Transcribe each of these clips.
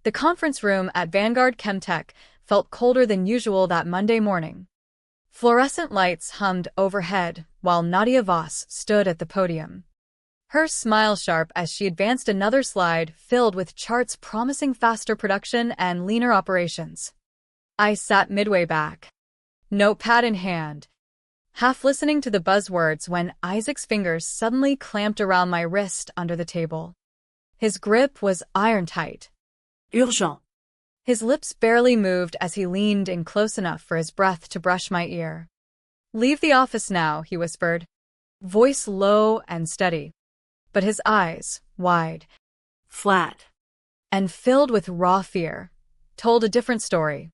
The conference room at Vanguard Chemtech felt colder than usual that Monday morning. Fluorescent lights hummed overhead while Nadia Voss stood at the podium. Her smile sharp as she advanced another slide filled with charts promising faster production and leaner operations. I sat midway back, notepad in hand, half listening to the buzzwords when Isaac's fingers suddenly clamped around my wrist under the table. His grip was iron-tight. Urgent. His lips barely moved as he leaned in close enough for his breath to brush my ear. "Leave the office now," he whispered, voice low and steady, but his eyes, wide, Flat. and filled with raw fear, told a different story.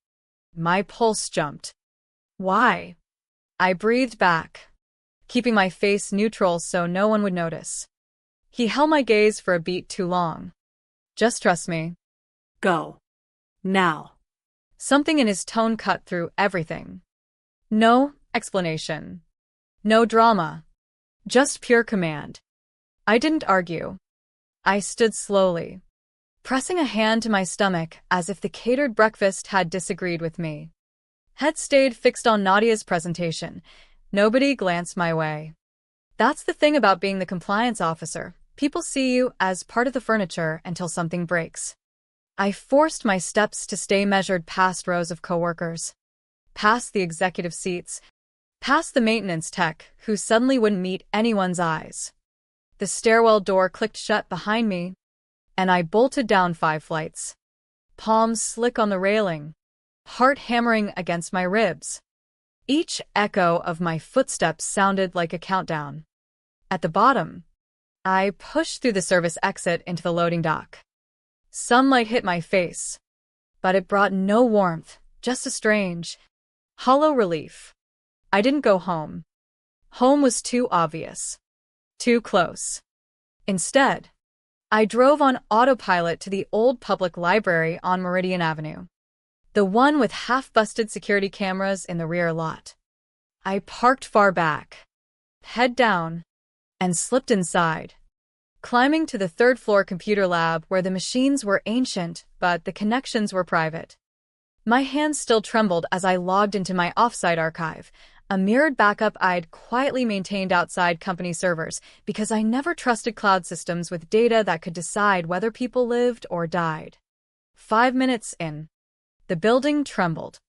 My pulse jumped. "Why?" I breathed back, keeping my face neutral so no one would notice. He held my gaze for a beat too long. "Just trust me." Go. Now. Something in his tone cut through everything. No explanation. No drama. Just pure command. I didn't argue. I stood slowly, pressing a hand to my stomach as if the catered breakfast had disagreed with me. Head stayed fixed on Nadia's presentation. Nobody glanced my way. That's the thing about being the compliance officer. People see you as part of the furniture until something breaks. I forced my steps to stay measured past rows of coworkers, past the executive seats, past the maintenance tech who suddenly wouldn't meet anyone's eyes. The stairwell door clicked shut behind me, and I bolted down 5 flights, palms slick on the railing, heart hammering against my ribs. Each echo of my footsteps sounded like a countdown. At the bottom, I pushed through the service exit into the loading dock. Sunlight hit my face, but it brought no warmth, just a strange, hollow relief. I didn't go home. Home was too obvious. Too close. Instead, I drove on autopilot to the old public library on Meridian Avenue, the one with half-busted security cameras in the rear lot. I parked far back, head down, and slipped inside, climbing to the 3rd-floor computer lab where the machines were ancient, but the connections were private. My hands still trembled as I logged into my offsite archive, a mirrored backup I'd quietly maintained outside company servers because I never trusted cloud systems with data that could decide whether people lived or died. 5 minutes in, the building trembled.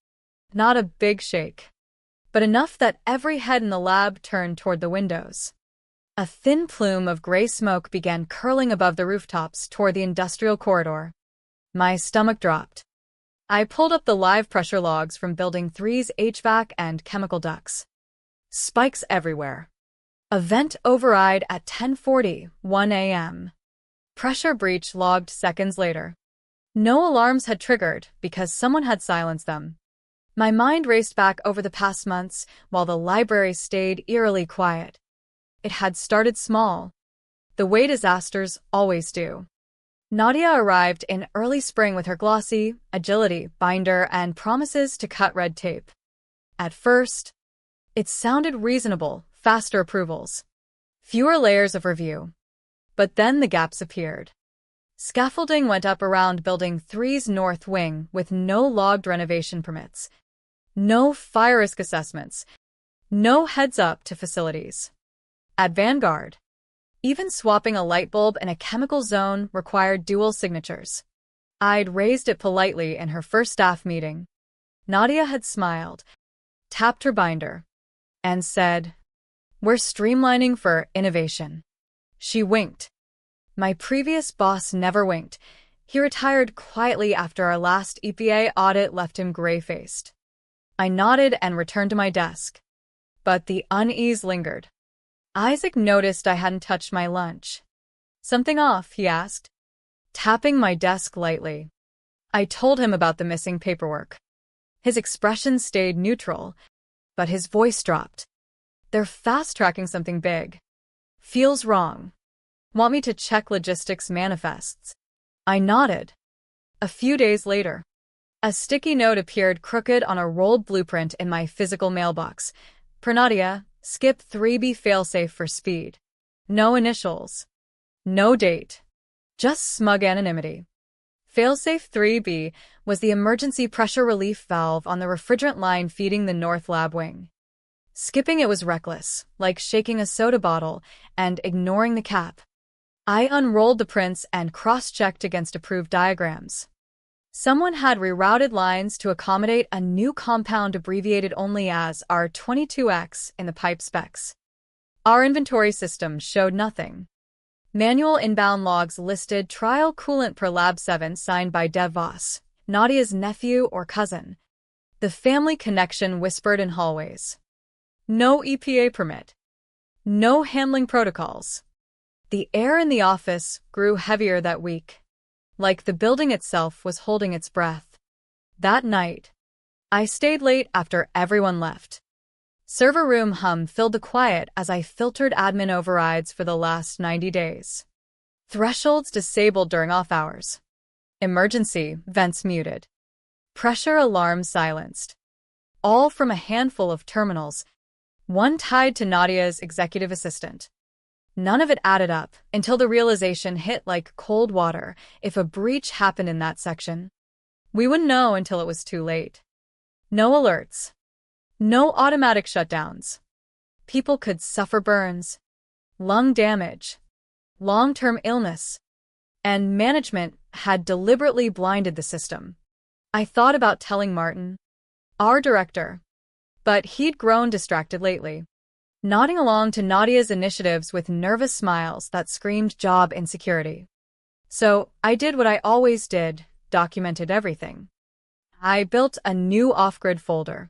Not a big shake, but enough that every head in the lab turned toward the windows. A thin plume of gray smoke began curling above the rooftops toward the industrial corridor. My stomach dropped. I pulled up the live pressure logs from Building 3's HVAC and chemical ducts. Spikes everywhere. A vent override at 10:41 a.m. Pressure breach logged seconds later. No alarms had triggered because someone had silenced them. My mind raced back over the past months while the library stayed eerily quiet. It had started small, the way disasters always do. Nadia arrived in early spring with her glossy agility binder and promises to cut red tape. At first, it sounded reasonable, faster approvals, fewer layers of review. But then the gaps appeared. Scaffolding went up around Building 3's north wing with no logged renovation permits, no fire risk assessments, no heads-up to facilities. At Vanguard, even swapping a light bulb in a chemical zone required dual signatures. I'd raised it politely in her first staff meeting. Nadia had smiled, tapped her binder, and said, "We're streamlining for innovation." She winked. My previous boss never winked. He retired quietly after our last EPA audit left him gray-faced. I nodded and returned to my desk. But the unease lingered. Isaac noticed I hadn't touched my lunch. "Something off?" he asked, tapping my desk lightly. I told him about the missing paperwork. His expression stayed neutral, but his voice dropped. "They're fast-tracking something big. Feels wrong. Want me to check logistics manifests?" I nodded. A few days later, a sticky note appeared crooked on a rolled blueprint in my physical mailbox. Per Nadia, skip 3B failsafe for speed. No initials. No date. Just smug anonymity. Failsafe 3B was the emergency pressure relief valve on the refrigerant line feeding the North Lab wing. Skipping it was reckless, like shaking a soda bottle and ignoring the cap. I unrolled the prints and cross-checked against approved diagrams. Someone had rerouted lines to accommodate a new compound abbreviated only as R22X in the pipe specs. Our inventory system showed nothing. Manual inbound logs listed trial coolant per Lab 7 signed by Dev Voss, Nadia's nephew or cousin. The family connection whispered in hallways. No EPA permit. No handling protocols. The air in the office grew heavier that week, like the building itself was holding its breath. That night, I stayed late after everyone left. Server room hum filled the quiet as I filtered admin overrides for the last 90 days. Thresholds disabled during off hours. Emergency vents muted. Pressure alarms silenced. All from a handful of terminals, one tied to Nadia's executive assistant. None of it added up until the realization hit like cold water. If a breach happened in that section, we wouldn't know until it was too late. No alerts. No automatic shutdowns. People could suffer burns, lung damage, long-term illness, and management had deliberately blinded the system. I thought about telling Martin, our director, but he'd grown distracted lately, nodding along to Nadia's initiatives with nervous smiles that screamed job insecurity. So I did what I always did, documented everything. I built a new off-grid folder.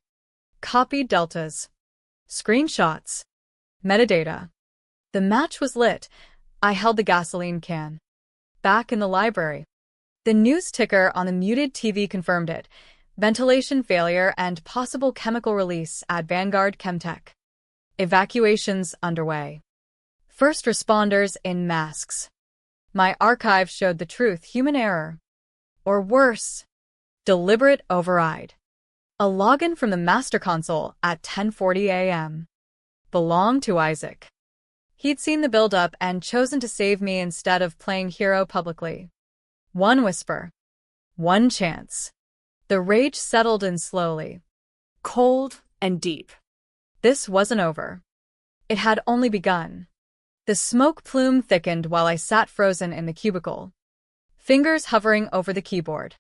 Copied deltas, screenshots, metadata. The match was lit. I held the gasoline can. Back in the library. The news ticker on the muted TV confirmed it. Ventilation failure and possible chemical release at Vanguard Chemtech. Evacuations underway. First responders in masks. My archive showed the truth, human error. Or worse, deliberate override. A login from the master console at 10:40 a.m. belonged to Isaac. He'd seen the build-up and chosen to save me instead of playing hero publicly. One whisper. One chance. The rage settled in slowly. Cold and deep. This wasn't over. It had only begun. The smoke plume thickened while I sat frozen in the cubicle, fingers hovering over the keyboard.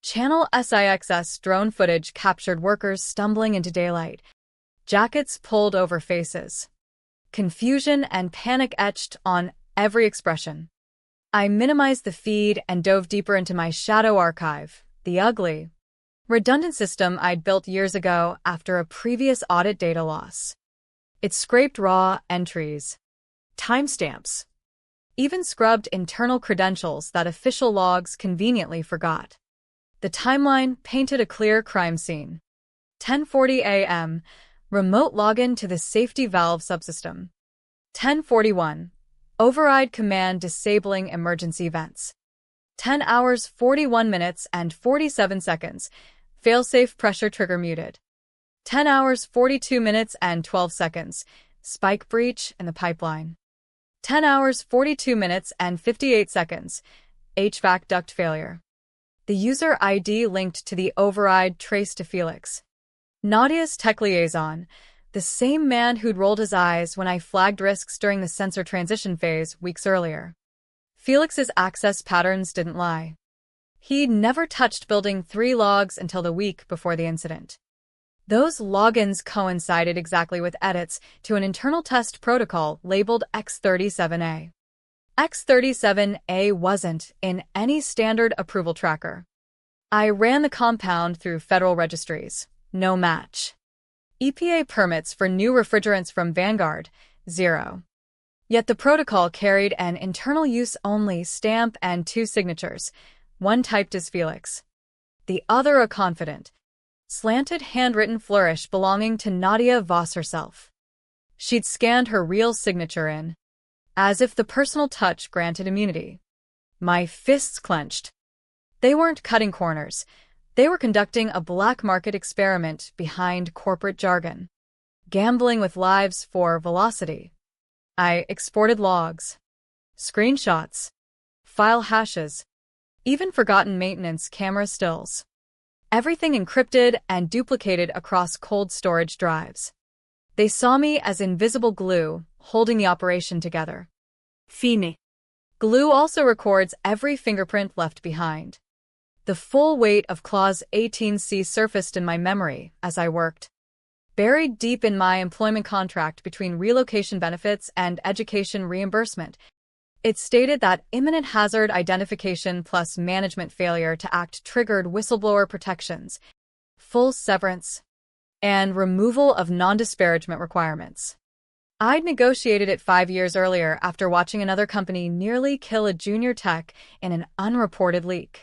Channel SIXS drone footage captured workers stumbling into daylight, jackets pulled over faces. Confusion and panic etched on every expression. I minimized the feed and dove deeper into my shadow archive, the ugly, redundant system I'd built years ago after a previous audit data loss. It scraped raw entries, timestamps, even scrubbed internal credentials that official logs conveniently forgot. The timeline painted a clear crime scene. 10:40 a.m. Remote login to the safety valve subsystem. 10:41. Override command disabling emergency vents. 10 hours 41 minutes and 47 seconds. Failsafe pressure trigger muted. 10 hours 42 minutes and 12 seconds. Spike breach in the pipeline. 10 hours 42 minutes and 58 seconds. HVAC duct failure. The user ID linked to the override traced to Felix, Nadia's tech liaison, the same man who'd rolled his eyes when I flagged risks during the sensor transition phase weeks earlier. Felix's access patterns didn't lie. He'd never touched building 3 logs until the week before the incident. Those logins coincided exactly with edits to an internal test protocol labeled X37A. X37A wasn't in any standard approval tracker. I ran the compound through federal registries. No match. EPA permits for new refrigerants from Vanguard, 0. Yet the protocol carried an internal use only stamp and 2 signatures, one typed as Felix, the other a confident, slanted handwritten flourish belonging to Nadia Voss herself. She'd scanned her real signature in, as if the personal touch granted immunity. My fists clenched. They weren't cutting corners. They were conducting a black market experiment behind corporate jargon, gambling with lives for velocity. I exported logs, screenshots, file hashes, Even forgotten maintenance camera stills. Everything encrypted and duplicated across cold storage drives. They saw me as invisible glue, holding the operation together. Fine. Glue also records every fingerprint left behind. The full weight of Clause 18C surfaced in my memory as I worked. Buried deep in my employment contract between relocation benefits and education reimbursement, it stated that imminent hazard identification plus management failure to act triggered whistleblower protections, full severance, and removal of non-disparagement requirements. I'd negotiated it 5 years earlier after watching another company nearly kill a junior tech in an unreported leak.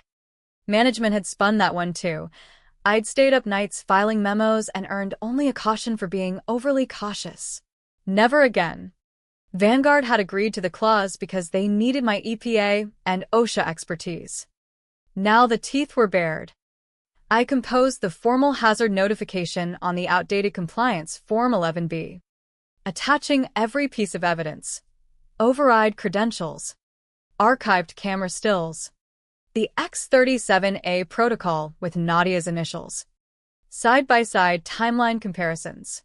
Management had spun that one too. I'd stayed up nights filing memos and earned only a caution for being overly cautious. Never again. Vanguard had agreed to the clause because they needed my EPA and OSHA expertise. Now the teeth were bared. I composed the formal hazard notification on the outdated compliance Form 11B, attaching every piece of evidence, override credentials, archived camera stills, the X37A protocol with Nadia's initials, side-by-side timeline comparisons.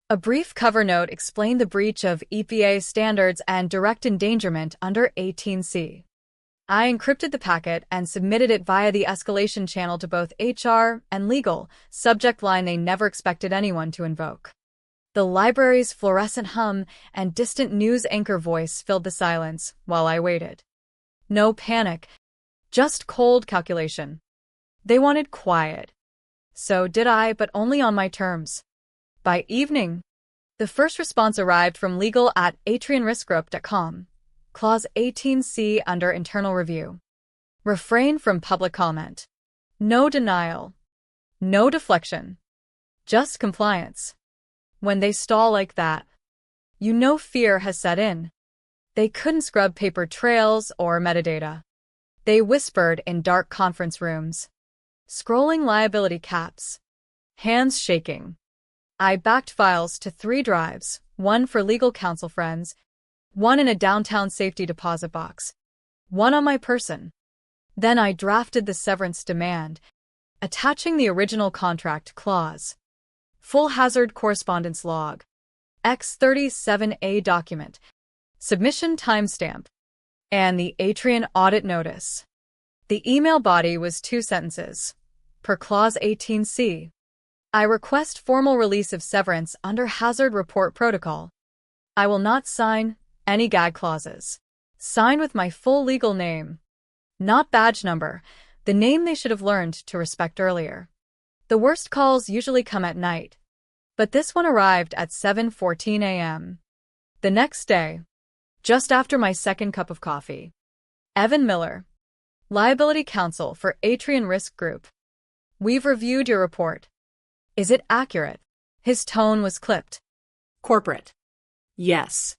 A brief cover note explained the breach of EPA standards and direct endangerment under 18C. I encrypted the packet and submitted it via the escalation channel to both HR and legal, subject line they never expected anyone to invoke. The library's fluorescent hum and distant news anchor voice filled the silence while I waited. No panic, just cold calculation. They wanted quiet. So did I, but only on my terms. By evening, the first response arrived from legal at atrianriskgroup.com. Clause 18C under internal review. Refrain from public comment. No denial. No deflection. Just compliance. When they stall like that, you know fear has set in. They couldn't scrub paper trails or metadata. They whispered in dark conference rooms, scrolling liability caps, hands shaking. I backed files to 3 drives, one for legal counsel friends, one in a downtown safety deposit box, one on my person. Then I drafted the severance demand, attaching the original contract clause, full hazard correspondence log, X37A document, submission timestamp, and the Atrian audit notice. The email body was 2 sentences. Per Clause 18C. I request formal release of severance under Hazard Report Protocol. I will not sign any gag clauses. Sign with my full legal name. Not badge number, the name they should have learned to respect earlier. The worst calls usually come at night, but this one arrived at 7:14 a.m. The next day, just after my second cup of coffee. Evan Miller, Liability Counsel for Atrian Risk Group. We've reviewed your report. Is it accurate? His tone was clipped. Corporate. Yes.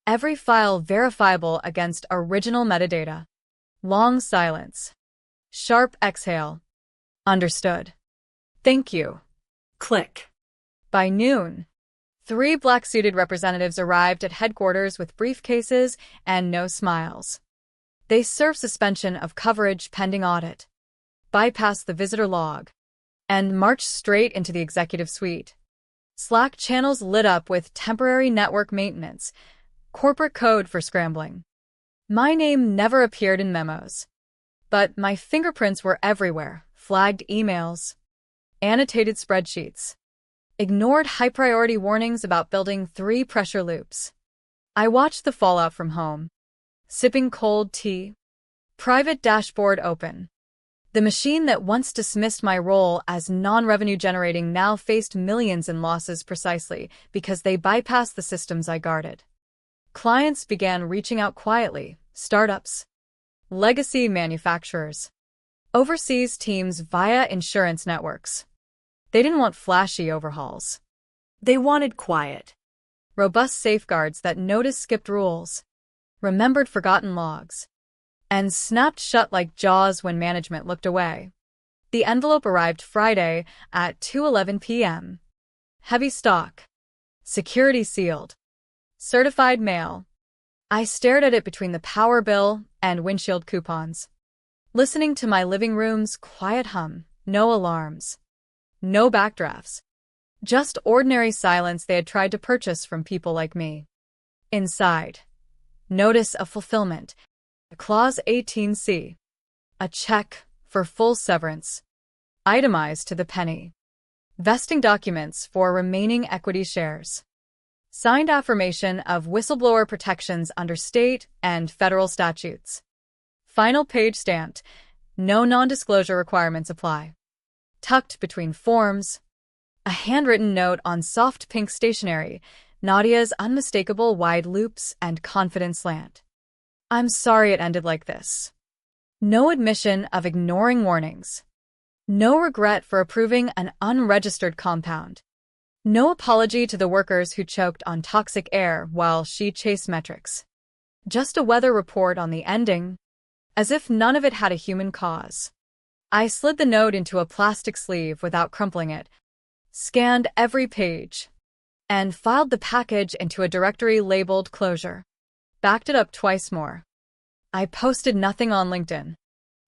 Every file verifiable against original metadata. Long silence. Sharp exhale. Understood. Thank you. Click. By noon, 3 black-suited representatives arrived at headquarters with briefcases and no smiles. They served suspension of coverage pending audit, bypassed the visitor log, and marched straight into the executive suite. Slack channels lit up with temporary network maintenance, corporate code for scrambling. My name never appeared in memos, but my fingerprints were everywhere, flagged emails, annotated spreadsheets, ignored high-priority warnings about building 3 pressure loops. I watched the fallout from home, sipping cold tea, private dashboard open. The machine that once dismissed my role as non-revenue generating now faced millions in losses precisely because they bypassed the systems I guarded. Clients began reaching out quietly, startups, legacy manufacturers, overseas teams via insurance networks. They didn't want flashy overhauls. They wanted quiet. Robust safeguards that noticed skipped rules, remembered forgotten logs, and snapped shut like jaws when management looked away. The envelope arrived Friday at 2:11 p.m. Heavy stock. Security sealed. Certified mail. I stared at it between the power bill and windshield coupons. listening to my living room's quiet hum, no alarms, no backdrafts, just ordinary silence they had tried to purchase from people like me. Inside, notice of fulfillment, Clause 18C, a check for full severance, itemized to the penny, vesting documents for remaining equity shares, signed affirmation of whistleblower protections under state and federal statutes. Final page stamped, no non-disclosure requirements apply. Tucked between forms, a handwritten note on soft pink stationery, Nadia's unmistakable wide loops and confident slant. I'm sorry it ended like this. No admission of ignoring warnings. No regret for approving an unregistered compound. No apology to the workers who choked on toxic air while she chased metrics. Just a weather report on the ending, as if none of it had a human cause. I slid the note into a plastic sleeve without crumpling it, scanned every page, and filed the package into a directory labeled closure. Backed it up twice more. I posted nothing on LinkedIn.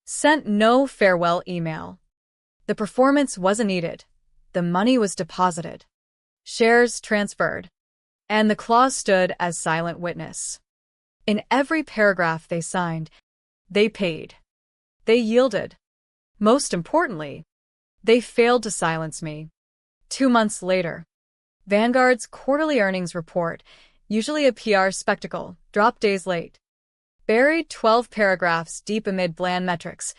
Sent no farewell email. The performance wasn't needed. The money was deposited. Shares transferred. And the clause stood as silent witness. In every paragraph they signed, they paid. They yielded. Most importantly, they failed to silence me. 2 months later, Vanguard's quarterly earnings report, usually a PR spectacle, dropped days late. Buried 12 paragraphs deep amid bland metrics,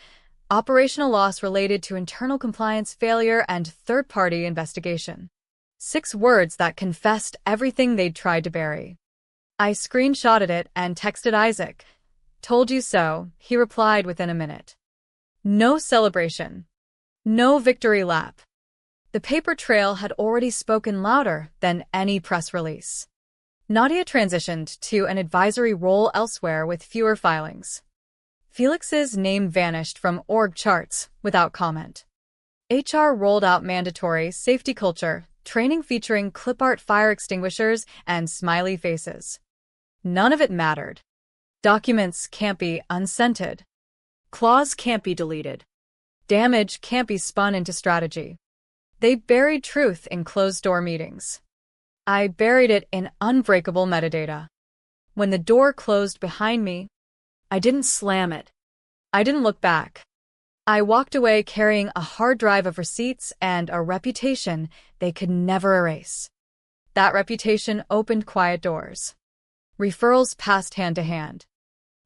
operational loss related to internal compliance failure and third-party investigation. 6 words that confessed everything they'd tried to bury. I screenshotted it and texted Isaac. Told you so, he replied within a minute. No celebration. No victory lap. The paper trail had already spoken louder than any press release. Nadia transitioned to an advisory role elsewhere with fewer filings. Felix's name vanished from org charts without comment. HR rolled out mandatory safety culture, training featuring clip art fire extinguishers and smiley faces. None of it mattered. Documents can't be unscented. Clause can't be deleted. Damage can't be spun into strategy. They buried truth in closed-door meetings. I buried it in unbreakable metadata. When the door closed behind me, I didn't slam it. I didn't look back. I walked away carrying a hard drive of receipts and a reputation they could never erase. That reputation opened quiet doors. Referrals passed hand to hand.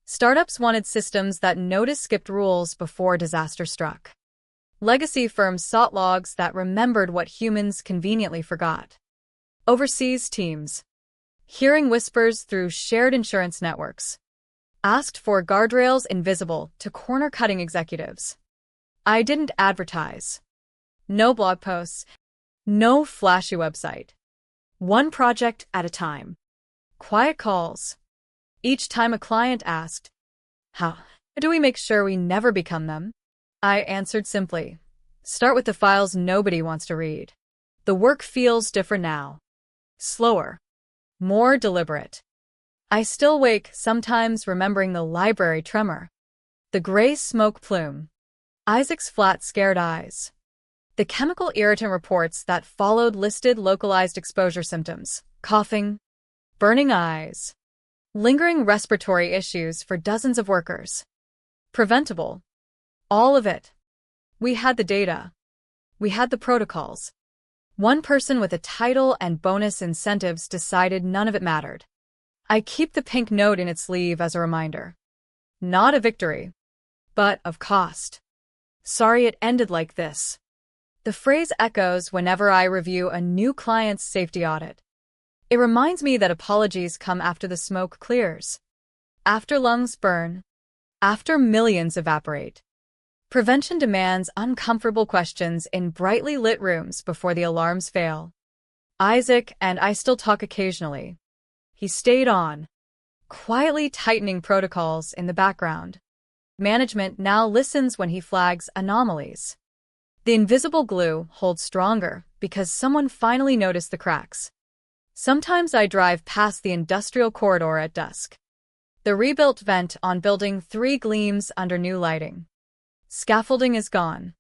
Startups wanted systems that notice-skipped rules before disaster struck. Legacy firms sought logs that remembered what humans conveniently forgot. Overseas teams, hearing whispers through shared insurance networks, asked for guardrails invisible to corner-cutting executives. I didn't advertise. No blog posts, no flashy website. One project at a time. Quiet calls. Each time a client asked, "How do we make sure we never become them?" I answered simply, "Start with the files nobody wants to read." The work feels different now. Slower. More deliberate. I still wake, sometimes remembering the library tremor. The gray smoke plume. Isaac's flat, scared eyes. The chemical irritant reports that followed listed localized exposure symptoms: coughing, burning eyes, lingering respiratory issues for dozens of workers. Preventable. All of it. We had the data. We had the protocols. One person with a title and bonus incentives decided none of it mattered. I keep the pink note in its sleeve as a reminder. Not a victory, but of cost. Sorry it ended like this. The phrase echoes whenever I review a new client's safety audit. It reminds me that apologies come after the smoke clears, after lungs burn, after millions evaporate. Prevention demands uncomfortable questions in brightly lit rooms before the alarms fail. Isaac and I still talk occasionally. He stayed on, quietly tightening protocols in the background. Management now listens when he flags anomalies. The invisible glue holds stronger because someone finally noticed the cracks. Sometimes I drive past the industrial corridor at dusk. The rebuilt vent on Building 3 gleams under new lighting. Scaffolding is gone.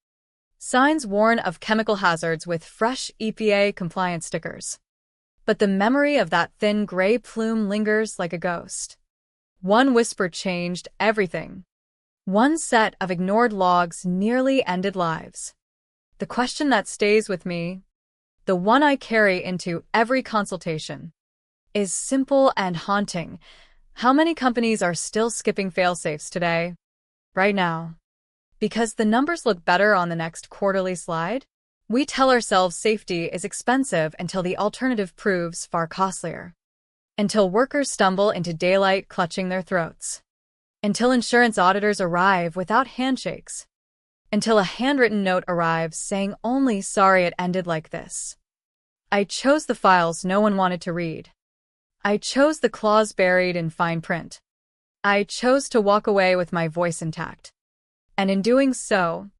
Signs warn of chemical hazards with fresh EPA-compliant stickers. But the memory of that thin gray plume lingers like a ghost. One whisper changed everything. One set of ignored logs nearly ended lives. The question that stays with me, the one I carry into every consultation, is simple and haunting. How many companies are still skipping fail-safes today? Right now. Because the numbers look better on the next quarterly slide? We tell ourselves safety is expensive until the alternative proves far costlier. Until workers stumble into daylight clutching their throats. Until insurance auditors arrive without handshakes. Until a handwritten note arrives saying only sorry it ended like this. I chose the files no one wanted to read. I chose the clause buried in fine print. I chose to walk away with my voice intact. And in doing so,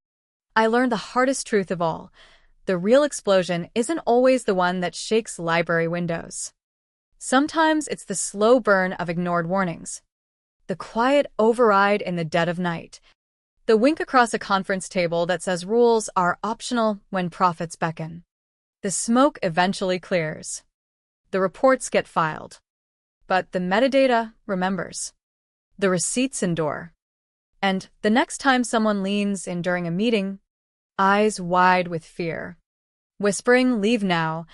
I learned the hardest truth of all. The real explosion isn't always the one that shakes library windows. Sometimes it's the slow burn of ignored warnings. The quiet override in the dead of night. The wink across a conference table that says rules are optional when profits beckon. The smoke eventually clears. The reports get filed. But the metadata remembers. The receipts endure. And the next time someone leans in during a meeting, eyes wide with fear, whispering, "Leave now,"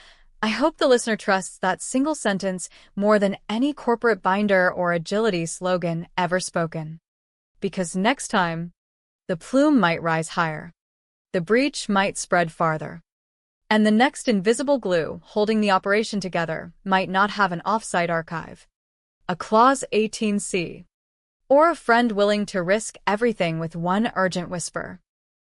I hope the listener trusts that single sentence more than any corporate binder or agility slogan ever spoken. Because next time, the plume might rise higher. The breach might spread farther. And the next invisible glue holding the operation together might not have an off-site archive, a Clause 18C, or a friend willing to risk everything with one urgent whisper.